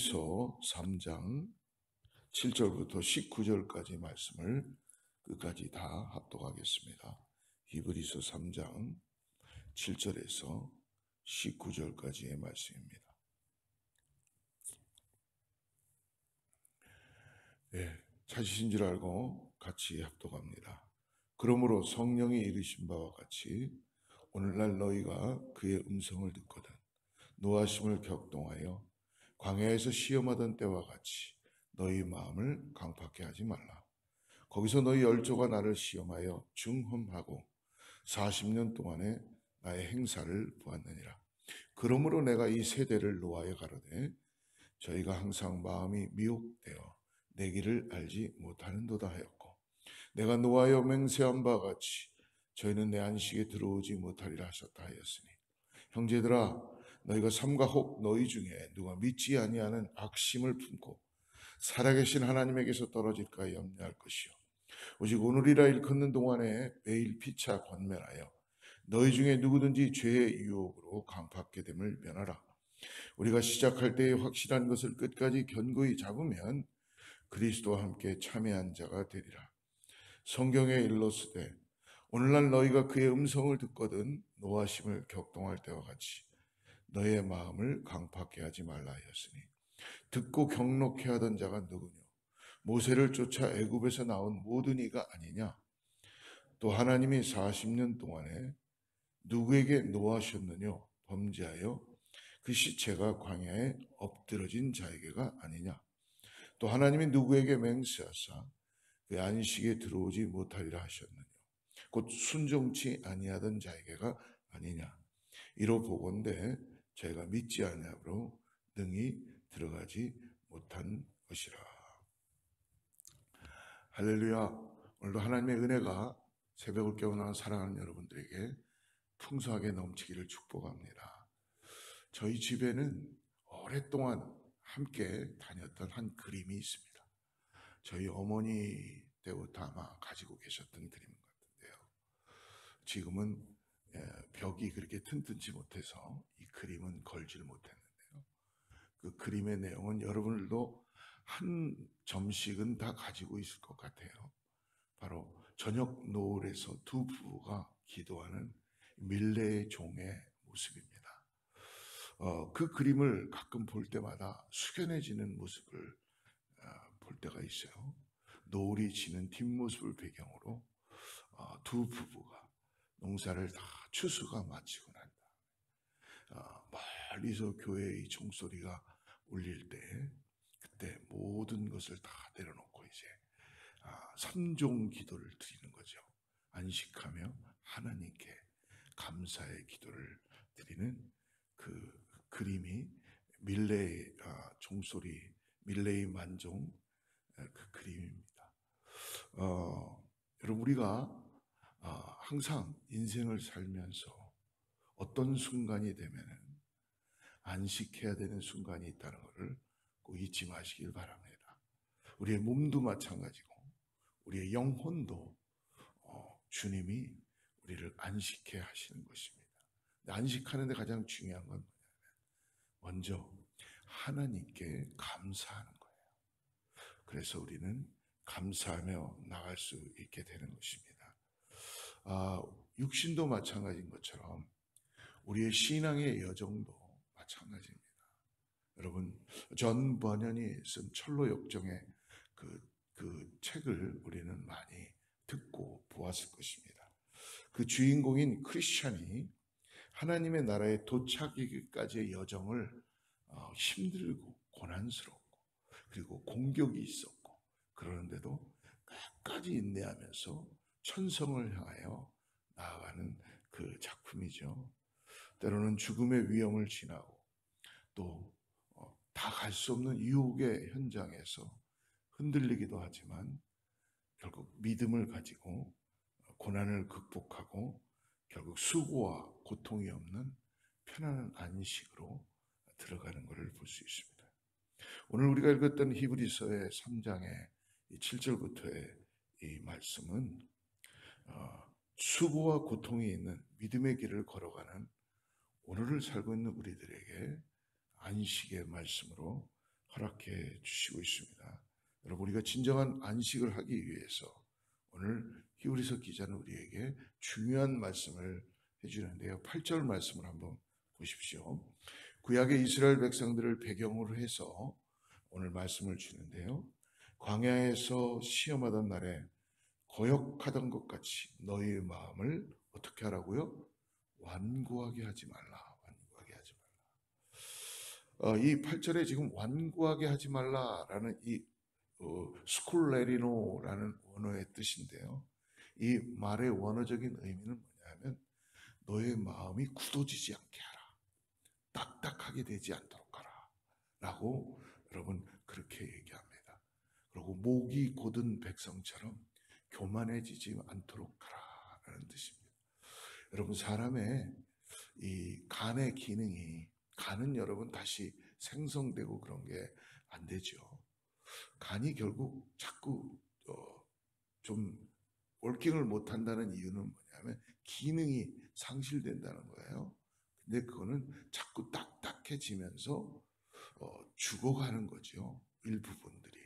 히브리서 3장 7절부터 19절까지 말씀을 끝까지 다 합독하겠습니다. 히브리서 3장 7절에서 19절까지의 말씀입니다. 찾으신 줄 알고 같이 합독합니다. 그러므로 성령이 이르신 바와 같이 오늘날 너희가 그의 음성을 듣거든 노하심을 격동하여 광야에서 시험하던 때와 같이 너희 마음을 강팍해 하지 말라. 거기서 너희 열조가 나를 시험하여 중험하고 40년 동안에 나의 행사를 보았느니라. 그러므로 내가 이 세대를 노하여 가로되 저희가 항상 마음이 미혹되어 내 길을 알지 못하는도다 하였고, 내가 노하여 맹세한 바 같이 저희는 내 안식에 들어오지 못하리라 하셨다 하였으니, 형제들아 너희가 삼가 혹 너희 중에 누가 믿지 아니하는 악심을 품고 살아계신 하나님에게서 떨어질까 염려할 것이요, 오직 오늘이라 일컫는 동안에 매일 피차 권면하여 너희 중에 누구든지 죄의 유혹으로 강팍하게 됨을 면하라. 우리가 시작할 때에 확실한 것을 끝까지 견고히 잡으면 그리스도와 함께 참여한 자가 되리라. 성경에 일렀으되 오늘날 너희가 그의 음성을 듣거든 노하심을 격동할 때와 같이 너의 마음을 강팍해 하지 말라 하였으니, 듣고 경록해 하던 자가 누구뇨? 모세를 쫓아 애굽에서 나온 모든 이가 아니냐? 또 하나님이 40년 동안에 누구에게 노하셨느뇨? 범죄하여 그 시체가 광야에 엎드러진 자에게가 아니냐? 또 하나님이 누구에게 맹세하사 그 안식에 들어오지 못하리라 하셨느뇨? 곧 순종치 아니하던 자에게가 아니냐? 이로 보건대 저희가 믿지 아니하므로 능히 들어가지 못한 것이라. 할렐루야. 오늘도 하나님의 은혜가 새벽을 깨어나 사랑하는 여러분들에게 풍성하게 넘치기를 축복합니다. 저희 집에는 오랫동안 함께 다녔던 한 그림이 있습니다. 저희 어머니 때부터 아마 가지고 계셨던 그림 같은데요. 지금은 벽이 그렇게 튼튼치 못해서 이 그림은 걸지를 못했는데요. 그 그림의 내용은 여러분들도 한 점씩은 다 가지고 있을 것 같아요. 바로 저녁 노을에서 두 부부가 기도하는 밀레의 종의 모습입니다. 그 그림을 가끔 볼 때마다 숙연해지는 모습을 볼 때가 있어요. 노을이 지는 뒷모습을 배경으로 두 부부가 농사를 다 추수가 마치고 난 다음에 멀리서 교회의 종소리가 울릴 때, 그때 모든 것을 다 내려놓고 이제 삼종 기도를 드리는 거죠. 안식하며 하나님께 감사의 기도를 드리는 그 그림이 밀레의 종소리, 밀레의 만종 그 그림입니다. 여러분, 우리가 항상 인생을 살면서 어떤 순간이 되면은 안식해야 되는 순간이 있다는 것을 꼭 잊지 마시길 바랍니다. 우리의 몸도 마찬가지고 우리의 영혼도 주님이 우리를 안식해 하시는 것입니다. 안식하는데 가장 중요한 건 먼저 하나님께 감사하는 거예요. 그래서 우리는 감사하며 나갈 수 있게 되는 것입니다. 육신도 마찬가지인 것처럼 우리의 신앙의 여정도 마찬가지입니다. 여러분, 존 버년이 쓴 철로 역정의 그 책을 우리는 많이 듣고 보았을 것입니다. 그 주인공인 크리스찬이 하나님의 나라에 도착하기까지의 여정을 힘들고 고난스럽고 그리고 공격이 있었고, 그러는데도 끝까지 인내하면서 천성을 향하여 나아가는 그 작품이죠. 때로는 죽음의 위험을 지나고 또 다 갈 수 없는 유혹의 현장에서 흔들리기도 하지만 결국 믿음을 가지고 고난을 극복하고 결국 수고와 고통이 없는 편안한 안식으로 들어가는 것을 볼 수 있습니다. 오늘 우리가 읽었던 히브리서의 3장의 7절부터의 이 말씀은 수고와 고통이 있는 믿음의 길을 걸어가는 오늘을 살고 있는 우리들에게 안식의 말씀으로 허락해 주시고 있습니다. 여러분, 우리가 진정한 안식을 하기 위해서 오늘 히브리서 기자는 우리에게 중요한 말씀을 해주는데요. 8절 말씀을 한번 보십시오. 구약의 이스라엘 백성들을 배경으로 해서 오늘 말씀을 주는데요. 광야에서 시험하던 날에 거역하던 것 같이 너희의 마음을 어떻게 하라고요? 완고하게 하지 말라. 완고하게 하지 말라. 이 8절에 지금 완고하게 하지 말라라는 이 스콜레리노라는 원어의 뜻인데요. 이 말의 원어적인 의미는 뭐냐면 너의 마음이 굳어지지 않게 하라. 딱딱하게 되지 않도록 하라. 라고 여러분 그렇게 얘기합니다. 그리고 목이 곧은 백성처럼 교만해지지 않도록 하라. 라는 뜻입니다. 여러분, 사람의 이 간의 기능이, 간은 여러분 다시 생성되고 그런 게 안 되죠. 간이 결국 자꾸 좀 워킹을 못 한다는 이유는 뭐냐면 기능이 상실된다는 거예요. 근데 그거는 자꾸 딱딱해지면서 죽어가는 거죠. 일부분들이.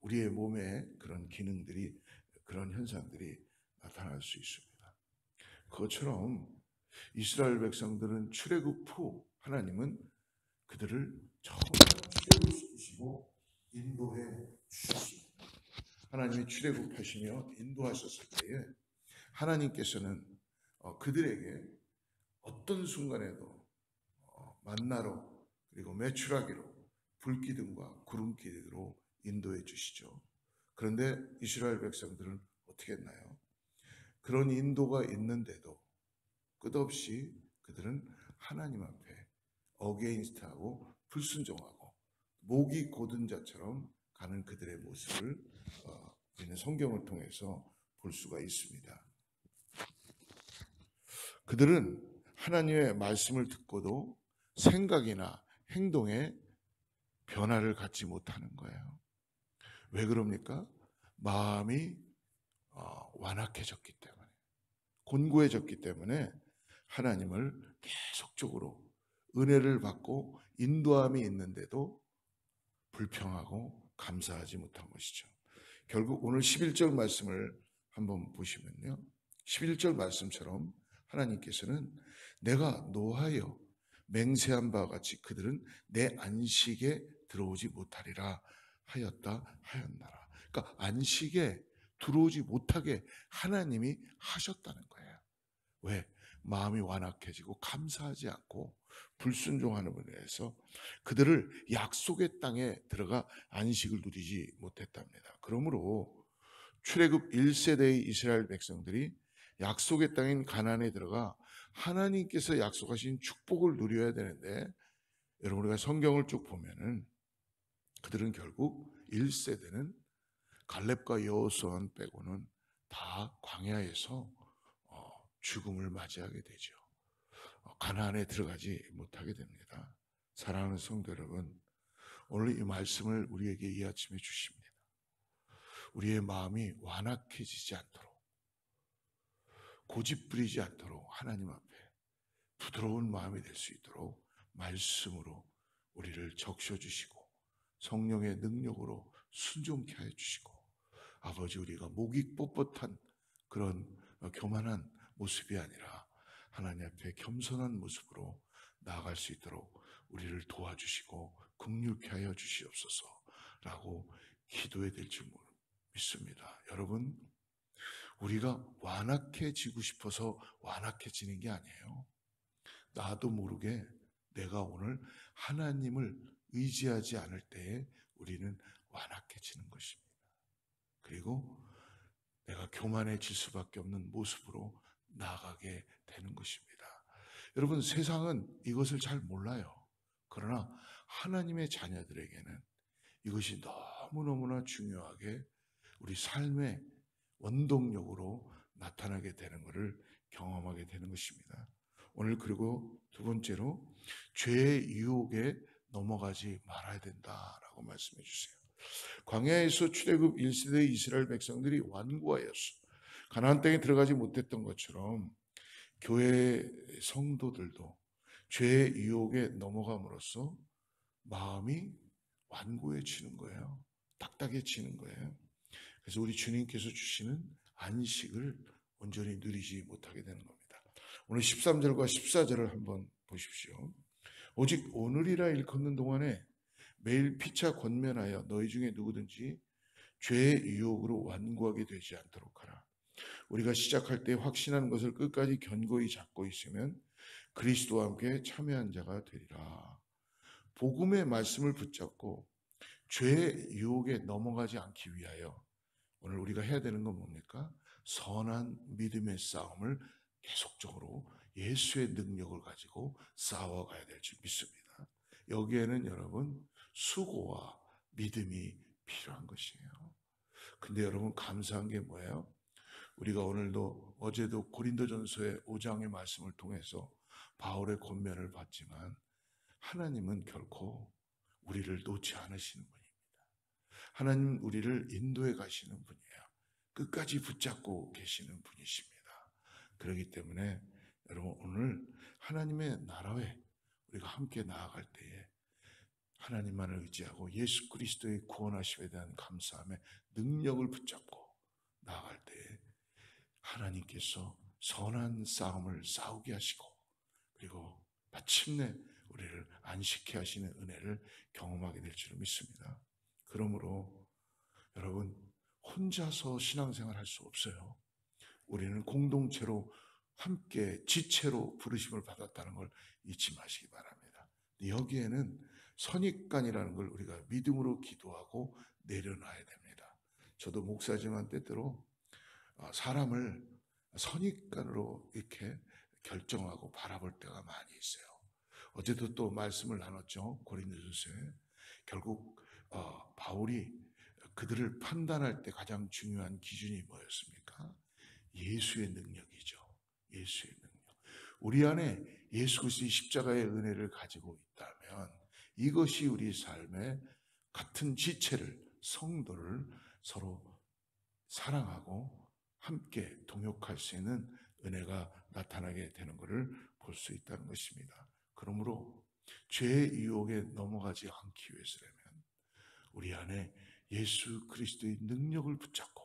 우리의 몸에 그런 기능들이, 그런 현상들이 나타날 수 있습니다. 그것처럼 이스라엘 백성들은 출애굽 후 하나님은 그들을 처음으로 출애굽시키시고 인도해 주십니다. 하나님이 출애굽하시며 인도하셨을 때에 하나님께서는 그들에게 어떤 순간에도 만나로 그리고 메추라기로 불기둥과 구름기둥으로 인도해 주시죠. 그런데 이스라엘 백성들은 어떻게 했나요? 그런 인도가 있는데도 끝없이 그들은 하나님 앞에 어게인스트하고 불순종하고 목이 곧은 자처럼 가는 그들의 모습을 우리는 성경을 통해서 볼 수가 있습니다. 그들은 하나님의 말씀을 듣고도 생각이나 행동에 변화를 갖지 못하는 거예요. 왜 그럽니까? 마음이 완악해졌기 때문에, 곤고해졌기 때문에 하나님을 계속적으로 은혜를 받고 인도함이 있는데도 불평하고 감사하지 못한 것이죠. 결국 오늘 11절 말씀을 한번 보시면요. 11절 말씀처럼 하나님께서는 내가 노하여 맹세한 바와 같이 그들은 내 안식에 들어오지 못하리라 하였나라. 그러니까 안식에 들어오지 못하게 하나님이 하셨다는 거예요. 왜? 마음이 완악해지고 감사하지 않고 불순종하는 분에 대해서 그들을 약속의 땅에 들어가 안식을 누리지 못했답니다. 그러므로 출애굽 1세대의 이스라엘 백성들이 약속의 땅인 가나안에 들어가 하나님께서 약속하신 축복을 누려야 되는데, 여러분 우리가 성경을 쭉 보면은 그들은 결국 1세대는 갈렙과 여호수아 빼고는 다 광야에서 죽음을 맞이하게 되죠. 가나안에 들어가지 못하게 됩니다. 사랑하는 성도 여러분, 오늘 이 말씀을 우리에게 이 아침에 주십니다. 우리의 마음이 완악해지지 않도록, 고집부리지 않도록 하나님 앞에 부드러운 마음이 될 수 있도록 말씀으로 우리를 적셔주시고 성령의 능력으로 순종케 하여 주시고, 아버지 우리가 목이 뻣뻣한 그런 교만한 모습이 아니라 하나님 앞에 겸손한 모습으로 나아갈 수 있도록 우리를 도와주시고 긍휼케 하여 주시옵소서라고 기도해야 될 줄 믿습니다. 여러분, 우리가 완악해지고 싶어서 완악해지는 게 아니에요. 나도 모르게 내가 오늘 하나님을 의지하지 않을 때에 우리는 완악해지는 것입니다. 그리고 내가 교만해질 수밖에 없는 모습으로 나아가게 되는 것입니다. 여러분, 세상은 이것을 잘 몰라요. 그러나 하나님의 자녀들에게는 이것이 너무너무나 중요하게 우리 삶의 원동력으로 나타나게 되는 것을 경험하게 되는 것입니다. 오늘 그리고 두 번째로 죄의 유혹에 넘어가지 말아야 된다라고 말씀해 주세요. 광야에서 출애굽 1세대 이스라엘 백성들이 완고하였어. 가나안 땅에 들어가지 못했던 것처럼 교회 성도들도 죄의 유혹에 넘어감으로써 마음이 완고해지는 거예요. 딱딱해지는 거예요. 그래서 우리 주님께서 주시는 안식을 온전히 누리지 못하게 되는 겁니다. 오늘 13절과 14절을 한번 보십시오. 오직 오늘이라 일컫는 동안에 매일 피차 권면하여 너희 중에 누구든지 죄의 유혹으로 완고하게 되지 않도록 하라. 우리가 시작할 때 확신하는 것을 끝까지 견고히 잡고 있으면 그리스도와 함께 참여한 자가 되리라. 복음의 말씀을 붙잡고 죄의 유혹에 넘어가지 않기 위하여 오늘 우리가 해야 되는 건 뭡니까? 선한 믿음의 싸움을 계속적으로 예수의 능력을 가지고 싸워가야 될 줄 믿습니다. 여기에는 여러분 수고와 믿음이 필요한 것이에요. 근데 여러분 감사한 게 뭐예요? 우리가 오늘도 어제도 고린도전서의 5장의 말씀을 통해서 바울의 권면을 받지만 하나님은 결코 우리를 놓지 않으시는 분입니다. 하나님 우리를 인도해 가시는 분이에요. 끝까지 붙잡고 계시는 분이십니다. 그렇기 때문에 여러분 오늘 하나님의 나라에 우리가 함께 나아갈 때에 하나님만을 의지하고 예수 그리스도의 구원하심에 대한 감사함에 능력을 붙잡고 나아갈 때에 하나님께서 선한 싸움을 싸우게 하시고 그리고 마침내 우리를 안식케 하시는 은혜를 경험하게 될 줄 믿습니다. 그러므로 여러분 혼자서 신앙생활 할 수 없어요. 우리는 공동체로 함께 지체로 부르심을 받았다는 걸 잊지 마시기 바랍니다. 여기에는 선입관이라는 걸 우리가 믿음으로 기도하고 내려놔야 됩니다. 저도 목사지만 때때로 사람을 선입관으로 이렇게 결정하고 바라볼 때가 많이 있어요. 어제도 또 말씀을 나눴죠. 고린도전서에 결국 바울이 그들을 판단할 때 가장 중요한 기준이 뭐였습니까? 예수의 능력이죠. 예수의 능력. 우리 안에 예수 그리스도의 십자가의 은혜를 가지고 있다면 이것이 우리 삶의 같은 지체를 성도를 서로 사랑하고 함께 동역할 수 있는 은혜가 나타나게 되는 것을 볼 수 있다는 것입니다. 그러므로 죄의 유혹에 넘어가지 않기 위해서라면 우리 안에 예수 그리스도의 능력을 붙잡고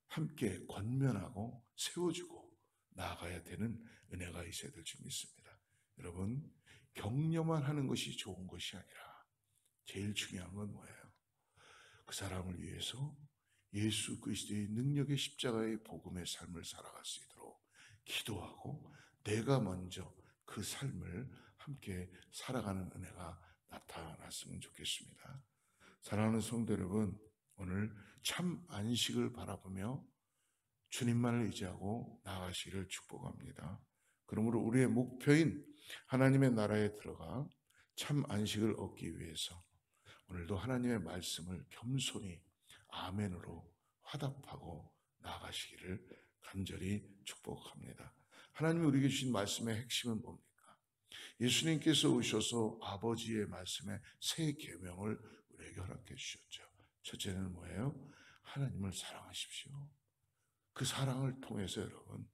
함께 권면하고 세워주고 나아가야 되는 은혜가 있어야 될 줄 믿습니다. 여러분 격려만 하는 것이 좋은 것이 아니라 제일 중요한 건 뭐예요? 그 사람을 위해서 예수 그리스도의 능력의 십자가의 복음의 삶을 살아갈 수 있도록 기도하고 내가 먼저 그 삶을 함께 살아가는 은혜가 나타났으면 좋겠습니다. 사랑하는 성도 여러분, 오늘 참 안식을 바라보며 주님만을 의지하고 나아가시기를 축복합니다. 그러므로 우리의 목표인 하나님의 나라에 들어가 참 안식을 얻기 위해서 오늘도 하나님의 말씀을 겸손히 아멘으로 화답하고 나아가시기를 간절히 축복합니다. 하나님이 우리에게 주신 말씀의 핵심은 뭡니까? 예수님께서 오셔서 아버지의 말씀에 새 계명을 우리에게 허락해 주셨죠. 첫째는 뭐예요? 하나님을 사랑하십시오. 그 사랑을 통해서 여러분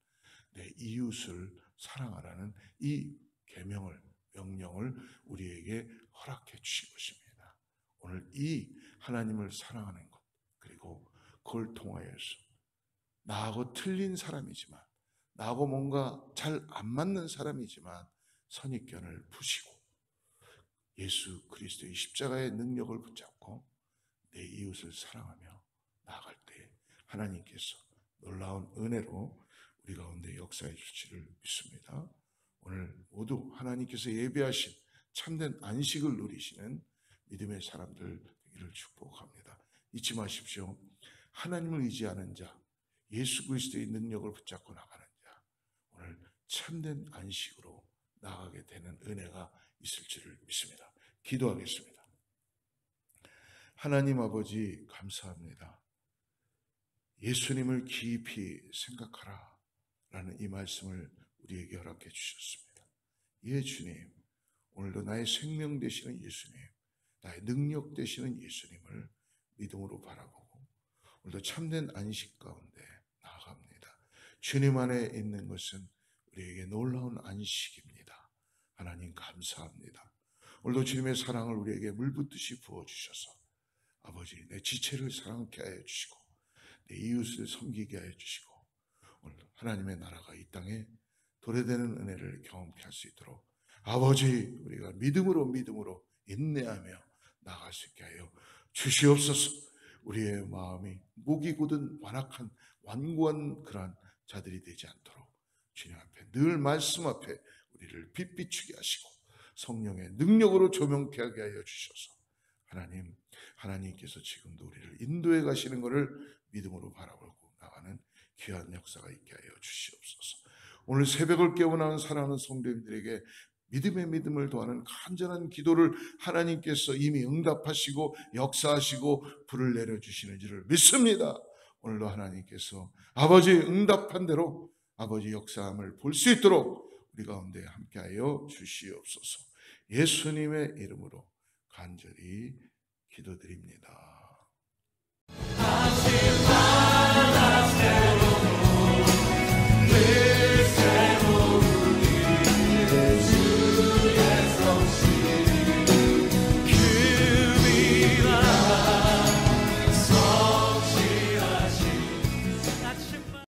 내 이웃을 사랑하라는 이 계명을 명령을 우리에게 허락해 주신 것입니다. 오늘 이 하나님을 사랑하는 것 그리고 그걸 통하여서 나하고 틀린 사람이지만 나하고 뭔가 잘 안 맞는 사람이지만 선입견을 푸시고 예수 그리스도의 십자가의 능력을 붙잡고 내 이웃을 사랑하며 나아갈 때 하나님께서 놀라운 은혜로 우리 가운데 역사해 주시를 믿습니다. 오늘 모두 하나님께서 예비하신 참된 안식을 누리시는 믿음의 사람들 되기를 축복합니다. 잊지 마십시오. 하나님을 의지하는 자, 예수 그리스도의 능력을 붙잡고 나가는 자, 오늘 참된 안식으로 나가게 되는 은혜가 있을 줄을 믿습니다. 기도하겠습니다. 하나님 아버지 감사합니다. 예수님을 깊이 생각하라 라는 이 말씀을 우리에게 허락해 주셨습니다. 예 주님, 오늘도 나의 생명 되시는 예수님, 나의 능력 되시는 예수님을 믿음으로 바라보고 오늘도 참된 안식 가운데 나아갑니다. 주님 안에 있는 것은 우리에게 놀라운 안식입니다. 하나님 감사합니다. 오늘도 주님의 사랑을 우리에게 물붓듯이 부어주셔서 아버지 내 지체를 사랑케 하여 주시고 내 이웃을 섬기게 하여 주시고 오늘 하나님의 나라가 이 땅에 도래되는 은혜를 경험케 할 수 있도록 아버지 우리가 믿음으로 인내하며 나아갈 수 있게 하여 주시옵소서. 우리의 마음이 목이 곧은 완악한 완고한 그러한 자들이 되지 않도록 주님 앞에 늘 말씀 앞에 우리를 빛비추게 하시고 성령의 능력으로 조명케 하게 하여 주셔서 하나님께서 지금도 우리를 인도해 가시는 것을 믿음으로 바라보고 나가는 귀한 역사가 있게 하여 주시옵소서. 오늘 새벽을 깨어나는 사랑하는 성도님들에게 믿음의 믿음을 더하는 간절한 기도를 하나님께서 이미 응답하시고 역사하시고 불을 내려주시는 줄을 믿습니다. 오늘도 하나님께서 아버지 응답한 대로 아버지 역사함을 볼 수 있도록 우리 가운데 함께하여 주시옵소서. 예수님의 이름으로 간절히 기도드립니다.